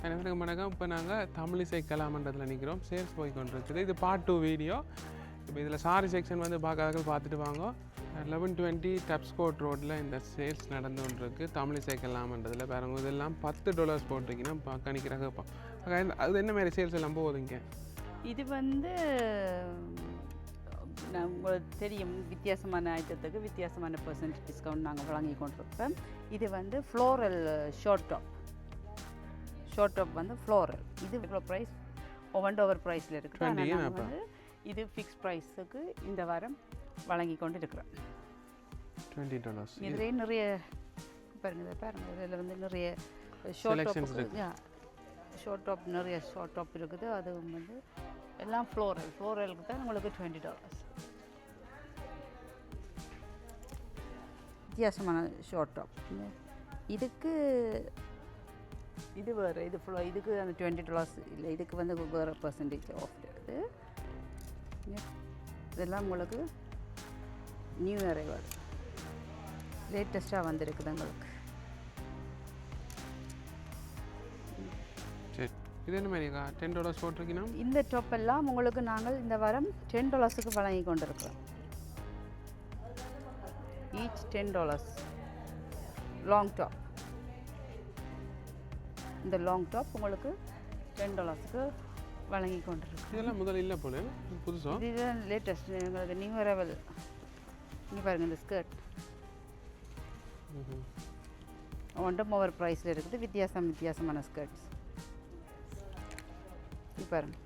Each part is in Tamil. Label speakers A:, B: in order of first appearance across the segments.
A: அனைவருக்கும் வணக்கம். இப்போ நாங்கள் தமிழிசை கலாமன்றத்தில் நிற்கிறோம். சேல்ஸ் போய் கொண்டிருக்குது. இது பார்ட் 2 வீடியோ. இப்போ இதில் சாரி செக்ஷன் வந்து பார்க்காதவர்கள் பார்த்துட்டு வாங்க. 1120 டப்ஸ்கோட் ரோட்டில் இந்த சேல்ஸ் நடந்து கொண்டிருக்கு. தமிழிசை கலாமன்றத்தில் பாருங்க, இதெல்லாம் $10 போட்டிருக்கீங்கன்னா பார்க்க நிற்கிறாங்க. அது என்ன மாதிரி சேல்ஸ் எல்லாம் போகுதுங்க?
B: இது வந்து உங்களுக்கு தெரியும், வித்தியாசமான ஐட்டத்துக்கு வித்தியாசமான % டிஸ்கவுண்ட் நாங்கள் வழங்கி கொண்டிருப்போம். இது வந்து ஃப்ளோரல் ஷார்ட் டாப் வந்து ஃப்ளோரல். இது இவ்வளோ ப்ரைஸ் ஓவர் ப்ரைஸில் இருக்குது. ஆனால் வந்து இது ஃபிக்ஸ் ப்ரைஸுக்கு இந்த வாரம் வழங்கி கொண்டு இருக்கிறோம்.
A: $20.
B: இதுலேயே நிறைய பாருங்கள் இதில் வந்து நிறைய ஷார்ட் டாப் நிறைய ஷார்ட் டாப் இருக்குது. அதுவும் வந்து எல்லாம் ஃப்ளோரலுக்கு தான் உங்களுக்கு $20. வித்தியாசமான ஷார்ட் டாப். இதுக்கு இது வேறு, இதுக்கு அந்த $20 இல்லை, இதுக்கு வந்து வேறு % ஆஃப் இருக்குது. இதெல்லாம் உங்களுக்கு நியூ அரைவல் லேட்டஸ்ட்டாக வந்திருக்குது உங்களுக்கு.
A: சரி, இது என்ன மாதிரிக்கா $10 போட்டிருக்கீங்கன்னா?
B: இந்த டாப் எல்லாம் உங்களுக்கு நாங்கள் இந்த வாரம் $10 வழங்கி கொண்டிருக்கிறோம். ஈச் $10. லாங் டாப், இந்த லாங் டாப் உங்களுக்கு $10 வழங்கி கொண்டிருக்கு.
A: இதெல்லாம் முதல்ல இல்லை போல, புதுசாக
B: இதுதான் லேட்டஸ்ட் எங்களுக்கு நியூ அரைவல். இங்கே பாருங்கள், இந்த ஸ்கர்ட் ஒன்றும் ஓவர் ப்ரைஸில் இருக்குது. வித்தியாசமான ஸ்கர்ட்ஸ். இது பாருங்கள்,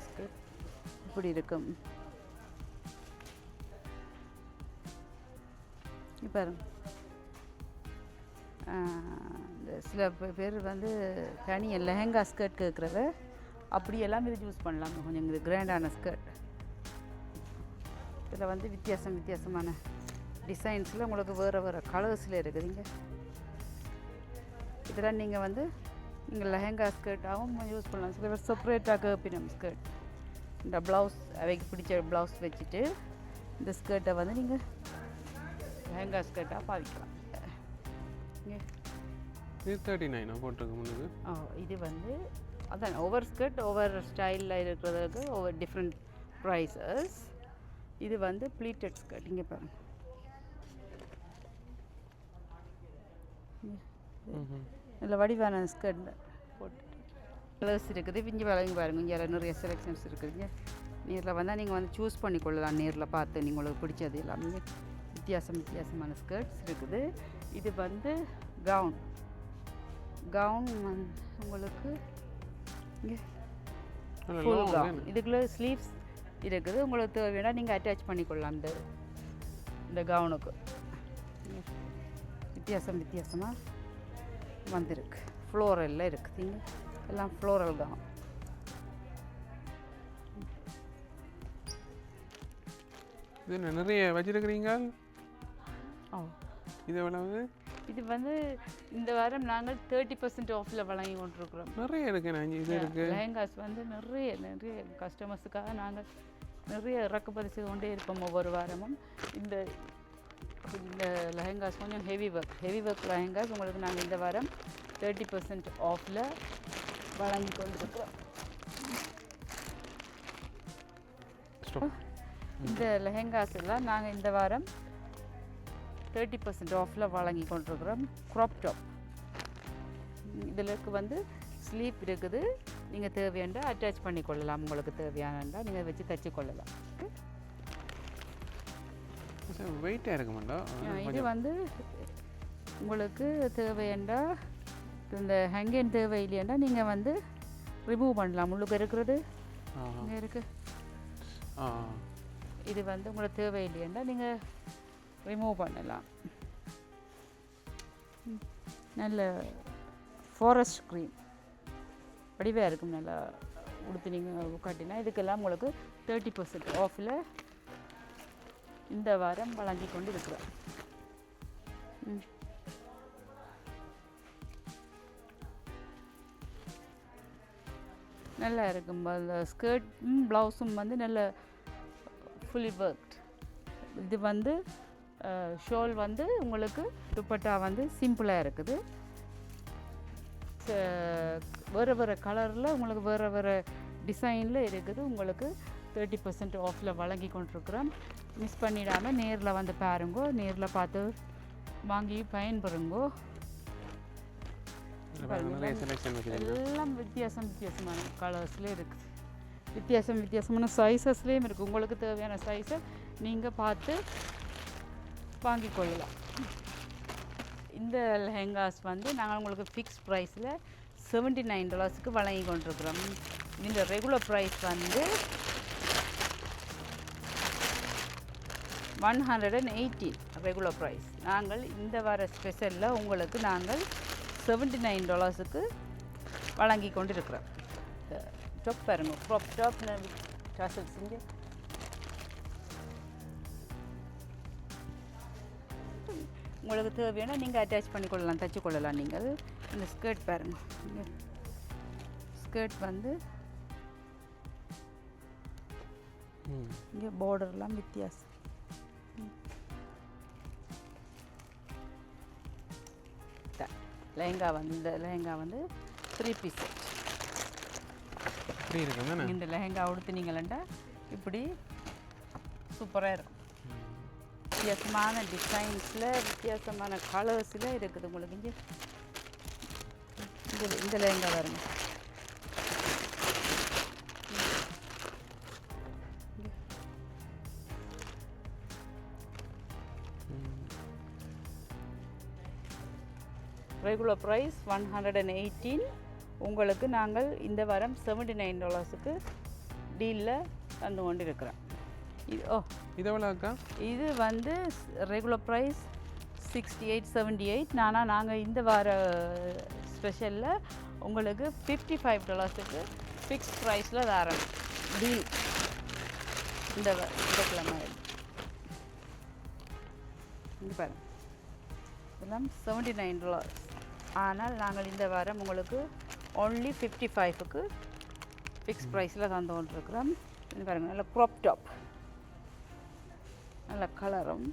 B: ஸ்கர்ட் இப்படி இருக்கும். பாருங்க, இந்த சில பேர் வந்து தனியாக லெஹங்கா ஸ்கர்ட் கேட்குறத அப்படியெல்லாம் இது யூஸ் பண்ணலாம். கொஞ்சம் இது கிராண்டான ஸ்கர்ட். இதில் வந்து வித்தியாசமான டிசைன்ஸில் உங்களுக்கு வேறு கலர்ஸில் இருக்குதுங்க. இதெல்லாம் நீங்கள் லெஹங்கா ஸ்கர்ட்டாகவும் யூஸ் பண்ணலாம். சில பேர் செப்பரேட்டாக கேட்பினோம் ஸ்கர்ட். இந்த ப்ளவுஸ் அவைக்கு பிடிச்ச ப்ளவுஸ் வச்சுட்டு இந்த ஸ்கர்ட்டை வந்து நீங்கள் லெஹங்கா ஸ்கர்ட்டாக பாவிக்கலாம்.
A: இது 39 போட்டிருக்கு முன்னுக்கு.
B: இது வந்து அதான் ஓவர் ஸ்கர்ட், ஓவர் ஸ்டைலில் இருக்கிறதுக்கு ஓவர் டிஃப்ரெண்ட் ப்ரைஸஸ். இது வந்து ப்ளீட்டட் ஸ்கர்ட். இங்கே பாருங்கள், நல்ல வடிவான ஸ்கர்ட் போட்டு கலர்ஸ் இருக்குது. இங்கே வழங்கி பாருங்கள், இங்கே நிறைய செலெக்ஷன்ஸ் இருக்குதுங்க. நேரில் வந்தால் நீங்கள் வந்து சூஸ் பண்ணிக்கொள்ளலாம். நேரில் பார்த்து நீங்கள் உங்களுக்கு பிடிச்சது எல்லாமே வித்தியாசமான ஸ்கர்ட்ஸ் இருக்குது. இது வந்து கவுன் வந்து உங்களுக்கு இங்கே ஃபுல் கவுன். இதுக்குள்ளே ஸ்லீவ்ஸ் இருக்குது. உங்களுக்கு தேவையான நீங்கள் அட்டாச் பண்ணிக்கொள்ளலாம் இந்த கவுனுக்கு. வித்தியாசமாக வந்திருக்கு. ஃப்ளோரலில் இருக்குது. இங்கே எல்லாம் ஃப்ளோரல் கவுன்.
A: இது நிறைய வச்சிருக்கிறீங்க. இது எவ்வளவு?
B: இது வந்து இந்த வாரம் நாங்கள் 30% ஆஃபில் வழங்கி கொண்டிருக்கிறோம்.
A: நிறைய இருக்கு. இது இருக்கு.
B: லெஹங்காஸ் வந்து நிறைய கஸ்டமர்ஸுக்காக நாங்கள் நிறைய இறக்குமதி செய்து கொண்டே இருப்போம் ஒவ்வொரு வாரமும். இந்த லெஹங்காஸ் கொஞ்சம் ஹெவி ஒர்க் லெஹங்காஸ் உங்களுக்கு நாங்கள் இந்த வாரம் 30% ஆஃபில் வழங்கி கொண்டிருக்கிறோம். இந்த லெஹங்காஸ் எல்லாம் நாங்கள் இந்த வாரம் 30% ஆஃபில் வழங்கி கொண்டிருக்கிறோம். க்ராப் டாப், இதில் வந்து ஸ்லீப் இருக்குது. நீங்கள் தேவையாண்டா அட்டாச் பண்ணி கொள்ளலாம். உங்களுக்கு தேவையானண்டா நீங்கள் வச்சு தைச்சி கொள்ளலாம்.
A: வெயிட்டாக இருக்க மாட்டோம்.
B: இது வந்து உங்களுக்கு தேவையாண்டா, இந்த ஹேங்கன் தேவை இல்லையாண்டா நீங்கள் வந்து ரிமூவ் பண்ணலாம். உள்ளுக்கு இருக்கிறது இங்கே இருக்குது. இது வந்து உங்களுக்கு தேவை இல்லையாண்டா நீங்கள் ரிமூவ் பண்ணலாம். நல்ல ஃபாரஸ்ட் க்ரீன் வடிவாக இருக்கும். நல்லா உடுத்து நீங்கள் காட்டினா இதுக்கெல்லாம் உங்களுக்கு 30% ஆஃபில் இந்த வாரம் வழங்கி கொண்டு இருக்கிறோம். நல்லா இருக்கும். அந்த ஸ்கர்ட்டும் ப்ளவுஸும் வந்து நல்ல ஃபுல்லி ஒர்க்ட். இது வந்து ஷோல் வந்து உங்களுக்கு துப்பட்டா வந்து சிம்பிளாக இருக்குது. வேறு வேறு கலரில் உங்களுக்கு வேறு வேறு டிசைனில் இருக்குது. உங்களுக்கு 30% ஆஃபில் வழங்கி கொண்டிருக்கிறோம். மிஸ் பண்ணிடாமல் நேரில் வந்து பாருங்கோ, நேரில் பார்த்து வாங்கி பயன்பெறுங்கோ. எல்லாம் வித்தியாசமான கலர்ஸ்லேயே இருக்குது, வித்தியாசமான சைஸஸ்லேயும் இருக்குது. உங்களுக்கு தேவையான சைஸை நீங்கள் பார்த்து வாங்கி கொள்ளலாம். இந்த லெஹெங்காஸ் வந்து நாங்கள் உங்களுக்கு ஃபிக்ஸ் ப்ரைஸில் $79 வழங்கி கொண்டிருக்கிறோம். இந்த ரெகுலர் ப்ரைஸ் வந்து 118 ரெகுலர் ப்ரைஸ். நாங்கள் இந்த வார ஸ்பெஷலில் உங்களுக்கு நாங்கள் $79 வழங்கி கொண்டு இருக்கிறோம். டாப் பாருங்க, க்ராப் டாப் டாசல்ஸ் இங்கே உங்களுக்கு தேவையான நீங்கள் அட்டாச் பண்ணி கொள்ளலாம், தச்சு கொள்ளலாம். நீங்கள் இந்த ஸ்கர்ட் பாருங்கள், இங்கே ஸ்கர்ட் வந்து இங்கே பார்டர்லாம் வித்தியாசம். லெஹங்கா வந்து இந்த லெஹங்கா வந்து 3 பீஸ் செட். இந்த லெஹங்கா உடுத்துனீங்களா இப்படி சூப்பராக இருக்கும். வித்தியாசமான டிசைன்ஸில் வித்தியாசமான கலர்ஸில் இருக்குது. உங்களுக்கு இங்கே இந்த லெஹங்கா வருங்க, ரெகுலர் ப்ரைஸ் 118. உங்களுக்கு நாங்கள் இந்த வாரம் $79 டீலில் தந்து கொண்டு இருக்கிறோம். இது எவ்வளோக்கா? இது வந்து ரெகுலர் ப்ரைஸ் 68-78. நாங்கள் இந்த வார ஸ்பெஷலில் உங்களுக்கு $55 ஃபிக்ஸ் ப்ரைஸில் தரோம் டீல். இந்த கிழமை இங்கே பாருங்கள், இதெல்லாம் $79. ஆனால் நாங்கள் இந்த வாரம் உங்களுக்கு only 55 ஃபிக்ஸ் ப்ரைஸில் தந்து கொண்டிருக்கிறோம். இது பாருங்கள், நல்ல க்ராப் டாப், நல்ல கலரும்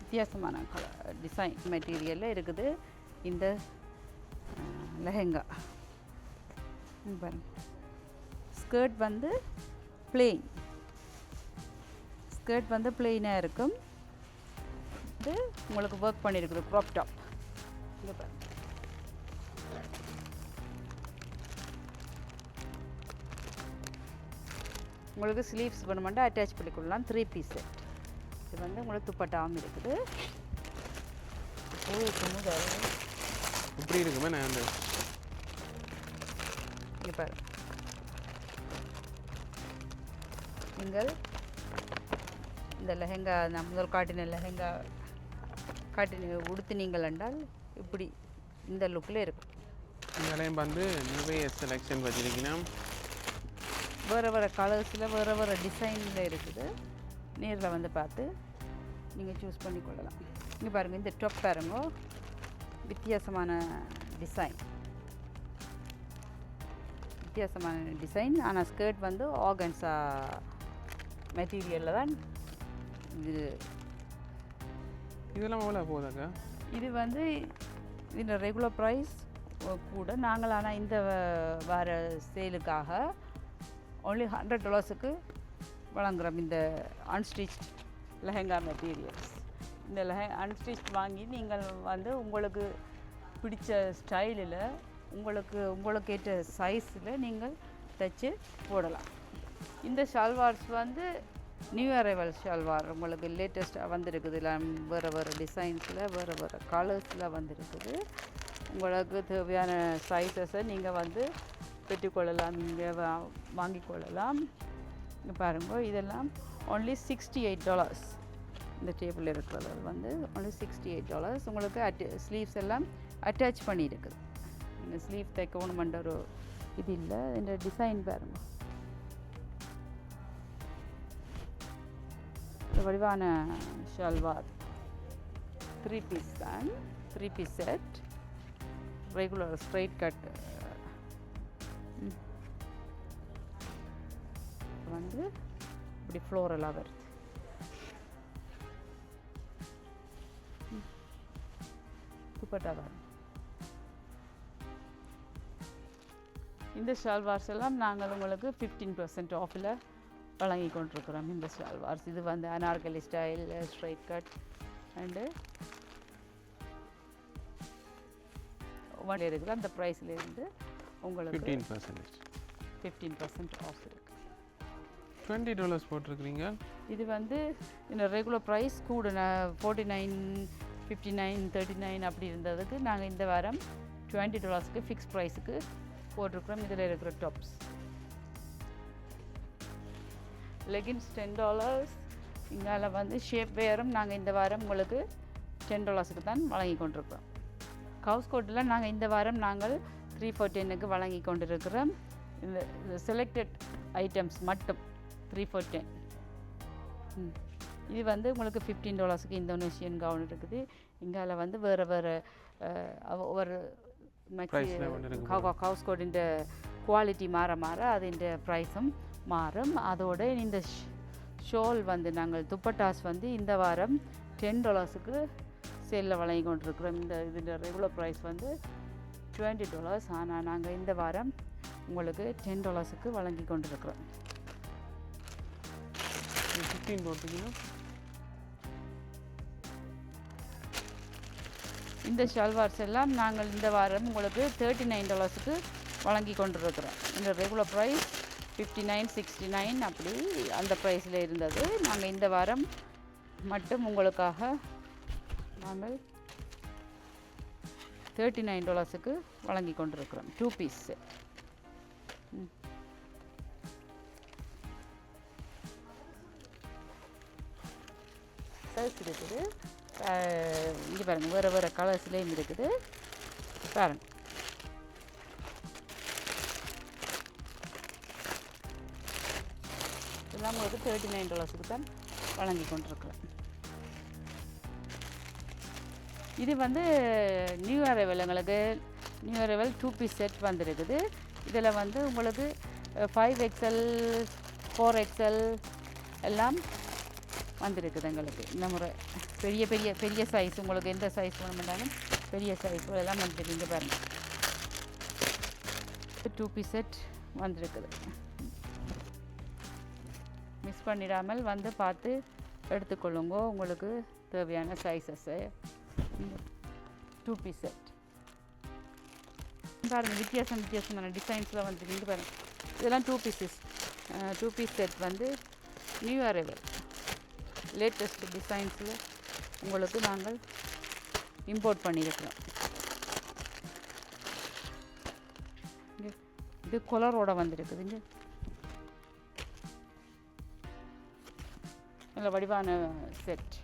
B: வித்தியாசமான கலர் டிசைன் மெட்டீரியலில் இருக்குது இந்த லெஹெங்கா. பாருங்கள், ஸ்கர்ட் வந்து பிளெயின், ஸ்கர்ட் வந்து பிளெயினாக இருக்கும். இது உங்களுக்கு ஒர்க் பண்ணியிருக்குது க்ராப் டாப். இங்கே பாருங்கள், உங்களுக்கு ஸ்லீவ்ஸ் வேணுமெண்டா அட்டாச் பண்ணிக்கொள்ளலாம். 3 piece set. இது வந்து உங்களுக்கு துப்பட்டாவும் இருக்குது.
A: இப்படி இருக்குமே நான் வந்து
B: இங்கே பாரு, நீங்கள் இந்த லெஹெங்கா நான் முதல் காட்டின லெஹெங்கா உடுத்தினீங்கள் என்றால் இப்படி இந்த லுக்கில் இருக்கும்.
A: இங்கேயும் வந்து நிறைய செலெக்ஷன் வச்சிருக்கணும்.
B: வேறு வேறு கலர்ஸில் வேறு வேறு டிசைனில் இருக்குது. நேரில் வந்து பார்த்து நீங்கள் சூஸ் பண்ணி கொள்ளலாம். இங்கே பாருங்கள், இந்த டாப் பாருங்க, வித்தியாசமான டிசைன். ஆனால் ஸ்கர்ட் வந்து ஆர்கன்ஸா மெட்டீரியலில் தான் இது.
A: இதெல்லாம் எவ்வளோ போகுதாக்கா?
B: இது வந்து இந்த ரெகுலர் ப்ரைஸ் கூட நாங்கள் ஆனால் இந்த வார சேலுக்காக only $100 வழங்குகிறோம் இந்த அன்ஸ்டிச்ட் லெஹெங்கா மெட்டீரியல்ஸ். இந்த அன்ஸ்டிச் வாங்கி நீங்கள் வந்து உங்களுக்கு பிடிச்ச ஸ்டைலில் உங்களுக்கு ஏற்ற சைஸில் நீங்கள் தைச்சு போடலாம். இந்த ஷால்வார்ஸ் வந்து நியூ அரைவல் ஷால்வார் உங்களுக்கு லேட்டஸ்ட்டாக வந்திருக்குது. இல்லை வேறு வேறு டிசைன்ஸில் வேறு வேறு கலர்ஸில் வந்திருக்குது. உங்களுக்கு தேவையான சைஸஸை நீங்கள் வந்து பெற்றுக்கொள்ளலாம், நீங்கள் வாங்கிக்கொள்ளலாம். இங்கே பாருங்கள், இதெல்லாம் only $68. இந்த டேபிள் இருக்கிறது வந்து only $68. உங்களுக்கு ஸ்லீவ்ஸ் எல்லாம் அட்டாச் பண்ணியிருக்குது. நீங்கள் ஸ்லீவ் தைக்கணுமென்ற ஒரு இது இல்லை. இந்த டிசைன் பாருங்கள், வடிவான ஷல்வார் 3 பீஸ் தான், 3 piece set, regular straight cut வந்து இப்படி ஃப்ளோரலாக வருது. துப்பட்டா பாருங்க. இந்த ஷால்வார்ஸ் எல்லாம் நாங்கள் உங்களுக்கு 15% ஆஃபில் வழங்கி கொண்டிருக்கிறோம். இந்த ஷால்வார்ஸ் இது வந்து Anarkali style, straight cut and இருக்கிற அந்த ப்ரைஸ்லேருந்து உங்களுக்கு 15% ஆஃப் இருக்குது.
A: $20 போட்டிருக்கிறீங்க. இது
B: வந்து இந்த ரெகுலர் ப்ரைஸ் கூட 49, 59, 39 அப்படி இருந்ததுக்கு நாங்கள் இந்த வாரம் $20 ஃபிக்ஸ் ப்ரைஸுக்கு போட்டிருக்கிறோம். இதில் இருக்கிற டாப்ஸ் லெகின்ஸ் $10. இங்கால வந்து ஷேப் வேரும் நாங்கள் இந்த வாரம் உங்களுக்கு $10 தான் வழங்கி கொண்டிருக்கிறோம். கவுஸ் கோட்டில் நாங்கள் இந்த வாரம் நாங்கள் 3 for $10 வழங்கி கொண்டிருக்கிறோம். இந்த செலக்டட் ஐட்டம்ஸ் மட்டும் 3 for $10. இது வந்து உங்களுக்கு $15 இந்தோனேஷியன் கவுன் இருக்குது. இங்கால வந்து வேறு வேறு ஒவ்வொரு ஹவுஸ் கோட்டின் குவாலிட்டி மாற மாற அதின் ப்ரைஸும் மாறும். அதோடு இந்த ஷோல் வந்து நாங்கள் துப்பட்டாஸ் வந்து இந்த வாரம் $10 சேலில் வழங்கி கொண்டிருக்கிறோம். இந்த ரெகுலர் ப்ரைஸ் வந்து $20. ஆனால் நாங்கள் இந்த வாரம் உங்களுக்கு $10 வழங்கி கொண்டிருக்கிறோம்.
A: 15 போட்டிங்கன்னா
B: இந்த ஷால்வார்ஸ் எல்லாம் நாங்கள் இந்த வாரம் உங்களுக்கு $39 வழங்கி கொண்டிருக்கிறோம். இந்த ரெகுலர் ப்ரைஸ் 59, 69 அப்படி அந்த ப்ரைஸில் இருந்தது. நாங்கள் இந்த வாரம் மட்டும் உங்களுக்காக நாங்கள் $39 வழங்கி கொண்டிருக்கிறோம். 2 பீஸ் சைஸ் இருக்குது. இங்கே பாருங்கள், வேறு வேறு கலர்ஸ்லேயும் இருக்குது பாருங்கள். இதெல்லாம் உங்களுக்கு $39 தான் வழங்கி கொண்டிருக்கிறோம். இது வந்து நியூ அரைவல், எங்களுக்கு நியூ அரைவல் 2 பீஸ் செட் வந்துருக்குது. இதில் வந்து உங்களுக்கு 5XL, 4XL எல்லாம் வந்துருக்குது. எங்களுக்கு இந்த முறை பெரிய பெரிய பெரிய சைஸ், உங்களுக்கு எந்த சைஸ் வேணுமென்றாலும் பெரிய சைஸ் எல்லாம் வந்துருக்கு. இங்கே பாருங்கள், 2 பீஸ் செட் வந்துருக்குது. மிஸ் பண்ணிடாமல் வந்து பார்த்து எடுத்துக்கொள்ளுங்க. உங்களுக்கு தேவையான சைஸஸ்ஸு 2 பீஸ் செட் பாருங்கள். வித்தியாசமான டிசைன்ஸில் வந்துருக்கு. இங்கே பாருங்கள், இதெல்லாம் 2 பீஸ் செட் வந்து நியூ அரைவல் லேட்டஸ்ட் டிசைன்ஸில் உங்களுக்கு நாங்கள் இம்போர்ட் பண்ணியிருக்கிறோம். இது கலரோட வந்துருக்குது. இங்கே நல்ல வடிவான செட்.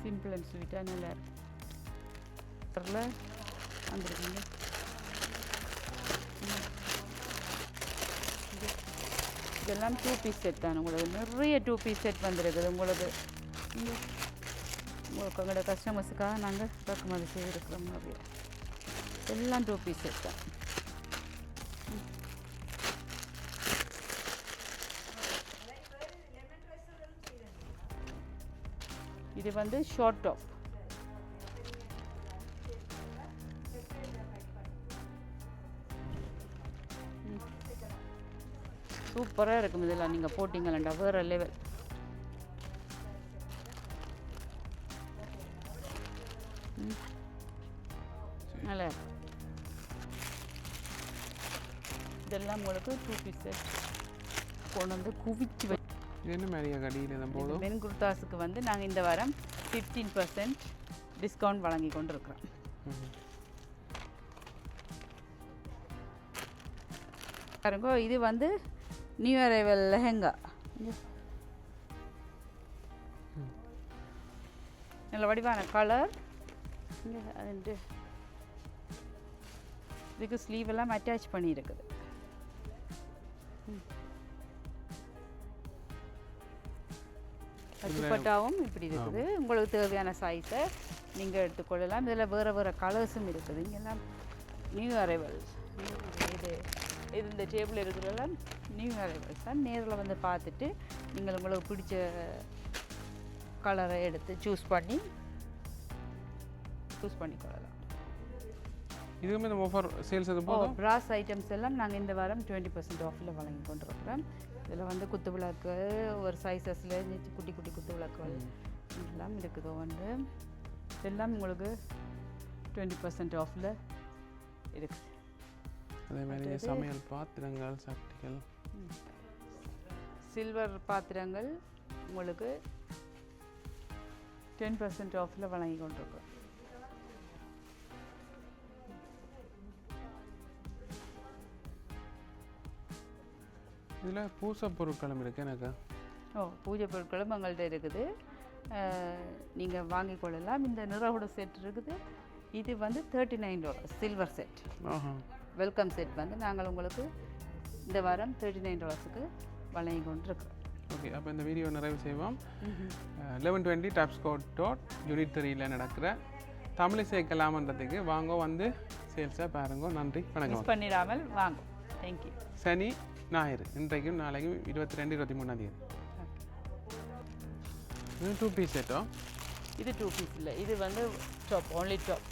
B: சிம்பிள் அண்ட் ஸ்வீட்டாக நல்லா இருக்கும். வந்துருக்குங்க. இதெல்லாம் 2 பீஸ் செட் தான். உங்களுக்கு நிறைய 2 பீஸ் செட் வந்துருக்குது. உங்களுக்கு உங்களோட கஸ்டமர்ஸுக்காக நாங்கள் இறக்குமதி செய்திருக்கிறோம். நிறைய எல்லாம் 2 பீஸ் செட் தான். இது வந்து ஷார்ட் டாப். சூப்பராக இருக்கும். இதெல்லாம் நீங்கள் போட்டிங்களா வேறு லெவல். நல்லா இதெல்லாம் உங்களுக்கு 2 பீஸ் செட் கொண்டு வந்து குவிச்சு
A: என்ன மாதிரியா கடையில் தான் போதும்.
B: மென் குர்தாஸுக்கு வந்து நாங்கள் இந்த வாரம் 15% டிஸ்கவுண்ட் வழங்கி கொண்டு இருக்கிறோம். பாருங்க, இது வந்து நியூ அரைவல் லெஹெங்கா. நல்ல வடிவான கலர். இதுக்கு ஸ்லீவ் எல்லாம் அட்டாச் பண்ணியிருக்குது. துப்பட்டாவும் இப்படி இருக்குது. உங்களுக்கு தேவையான சைஸை நீங்கள் எடுத்துக்கொள்ளலாம். இதில் வேறு வேறு கலர்ஸும் இருக்குது. இங்கெல்லாம் நியூ அரைவல். இது இது இந்த டேபிள் இருக்கிறதெல்லாம் நியூ அரைவல்ஸ் தான். நேரில் வந்து பார்த்துட்டு நீங்கள் உங்களுக்கு பிடிச்ச கலரை எடுத்து சூஸ் பண்ணிக்கொள்ளலாம்.
A: இதுவுமே இந்த ஆஃபர் சேல்ஸ் அது போதும்.
B: பிராஸ் ஐட்டம்ஸ் எல்லாம் நாங்கள் இந்த வாரம் 20% ஆஃபில் வழங்கி கொண்டிருக்கிறோம். இதில் வந்து குத்து விளக்கு ஒரு சைஸஸில் குட்டி குட்டி குத்து விளக்குகள் எல்லாம் இருக்குது. வந்து இதெல்லாம் உங்களுக்கு 20% ஆஃபில் இருக்குது.
A: அதே மாதிரி சமையல் பாத்திரங்கள், சட்டிகள்,
B: சில்வர் பாத்திரங்கள் உங்களுக்கு 10% ஆஃபில் வழங்கி கொண்டிருக்கிறோம்.
A: இதில் பூசை பொருட்களும் இருக்குது எனக்கு.
B: பூஜை பொருட்களும் எங்கள்கிட்ட இருக்குது. நீங்கள் வாங்கிக் கொள்ளலாம். இந்த நிறவோட செட் இருக்குது. இது வந்து $39 சில்வர் செட். வெல்கம் செட் வந்து நாங்கள் உங்களுக்கு இந்த வாரம் $39க்கு வழங்கி கொண்டிருக்கிறோம்.
A: ஓகே, அப்போ இந்த வீடியோ நிறைவு செய்வோம். 1120 Tapscott Unit 3 நடக்கிற தமிழிசை கலாமன்றதுக்கு வாங்க, வந்து சேல்ஸாக பாருங்க. நன்றி, வணக்கம்.
B: மிஸ் பண்ணிடாமல் வாங்க. தேங்க்யூ.
A: சனி ஞாயிறு இன்றைக்கும் நாளைக்கும் 22 23ஆம் தேதி. இது 2 பீஸ் செட்டோ?
B: இது 2 பீஸ் இல்லை, இது வந்து டாப், ஒன்லி டாப்.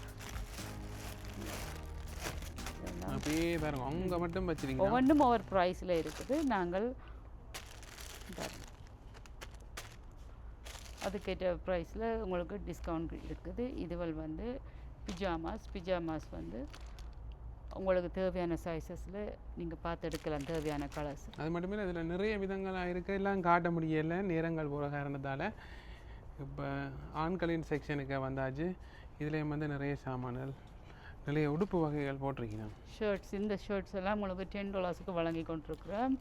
A: அப்படியே பாருங்க, அங்கே மட்டும் வச்சுருக்கீங்க.
B: ஒவ்வொன்றும் ஒவ்வொரு ப்ரைஸில் இருக்குது. நாங்கள் அதுக்கேற்ற ப்ரைஸில் உங்களுக்கு டிஸ்கவுண்ட் இருக்குது. இதுவள் வந்து பிஜாமாஸ் வந்து உங்களுக்கு தேவையான சைஸஸில் நீங்கள் பார்த்து எடுக்கலாம், தேவையான கலர்ஸ்.
A: அது மட்டுமே இல்லை, இதில் நிறைய விதங்களாக இருக்குது. எல்லாம் காட்ட முடியலை நேரங்கள் போகிற காரணத்தால். இப்போ ஆண்களின் செக்ஷனுக்கு வந்தாச்சு. இதுலேயும் வந்து நிறைய சாமான்கள், நிறைய உடுப்பு வகைகள் போட்டிருக்கீங்க.
B: ஷர்ட்ஸ், இந்த ஷர்ட்ஸ் எல்லாம் உங்களுக்கு $10க்கு வழங்கி கொண்டிருக்கிறோம்.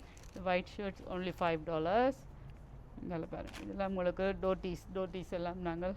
B: White shirts only $5. இதில் பாருங்கள், இதெல்லாம் உங்களுக்கு டோட்டீஸ் எல்லாம் நாங்கள்